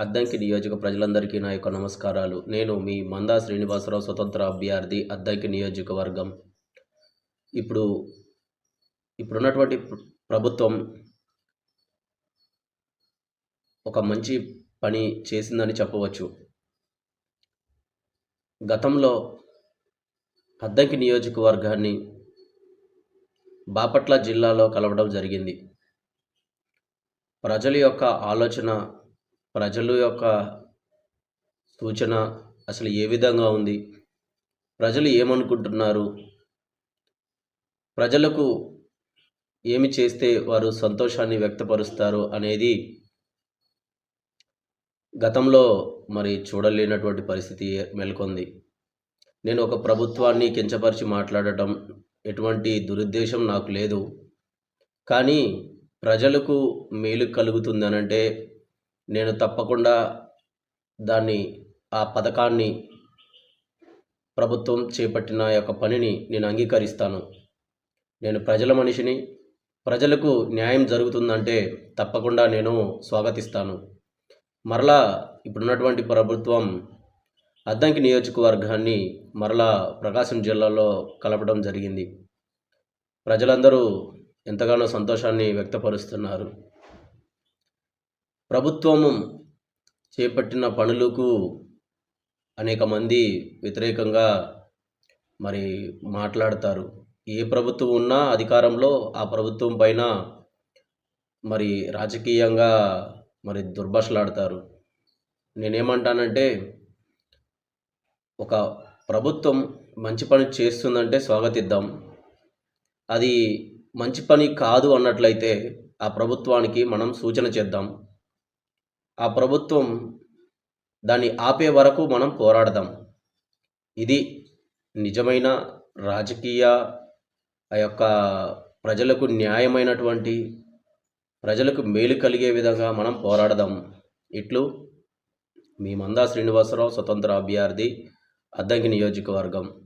అద్దంకి నియోజక ప్రజలందరికీ నా యొక్క నమస్కారాలు. నేను మీ మందా శ్రీనివాసరావు, స్వతంత్ర అభ్యర్థి, అద్దంకి నియోజకవర్గం. ఇప్పుడు ఇప్పుడున్నటువంటి ప్రభుత్వం ఒక మంచి పని చేసిందని చెప్పవచ్చు. గతంలో అద్దంకి నియోజకవర్గాన్ని బాపట్ల జిల్లాలో కలవడం జరిగింది. ప్రజల యొక్క ఆలోచన, ప్రజల యొక్క సూచన అసలు ఏ విధంగా ఉంది, ప్రజలు ఏమనుకుంటున్నారు, ప్రజలకు ఏమి చేస్తే వారు సంతోషాన్ని వ్యక్తపరుస్తారు అనేది గతంలో చూడలేనటువంటి పరిస్థితి నెలకొంది. నేను ఒక ప్రభుత్వాన్ని కించపరిచి మాట్లాడటం ఎటువంటి దురుద్దేశం నాకు లేదు. కానీ ప్రజలకు మేలు కలుగుతుందనంటే నేను తప్పకుండా ఆ పథకాన్ని, ప్రభుత్వం చేపట్టిన యొక్క పనిని నేను అంగీకరిస్తాను. నేను ప్రజల మనిషిని. ప్రజలకు న్యాయం జరుగుతుందంటే తప్పకుండా నేను స్వాగతిస్తాను. మరలా ఇప్పుడున్నటువంటి ప్రభుత్వం అద్దంకి నియోజకవర్గాన్ని మరలా ప్రకాశం జిల్లాలో కలపడం జరిగింది. ప్రజలందరూ ఎంతగానో సంతోషాన్ని వ్యక్తపరుస్తున్నారు. ప్రభుత్వం చేపట్టిన పనులకు అనేక మంది వ్యతిరేకంగా మాట్లాడతారు. ఏ ప్రభుత్వం ఉన్నా అధికారంలో ఆ ప్రభుత్వం పైన రాజకీయంగా దుర్భాషలాడతారు. నేనేమంటానంటే, ఒక ప్రభుత్వం మంచి పని చేస్తుందంటే స్వాగతిద్దాం. అది మంచి పని కాదు అన్నట్లయితే ఆ ప్రభుత్వానికి మనం సూచన చేద్దాం. ఆ ప్రభుత్వం దాన్ని ఆపే వరకు మనం పోరాడదాం. ఇది నిజమైన రాజకీయ ప్రజలకు న్యాయమైనటువంటి, ప్రజలకు మేలు కలిగే విధంగా మనం పోరాడదాం. ఇట్లు మీ మందా శ్రీనివాసరావు, స్వతంత్ర అభ్యర్థి, అద్దంకి నియోజకవర్గం.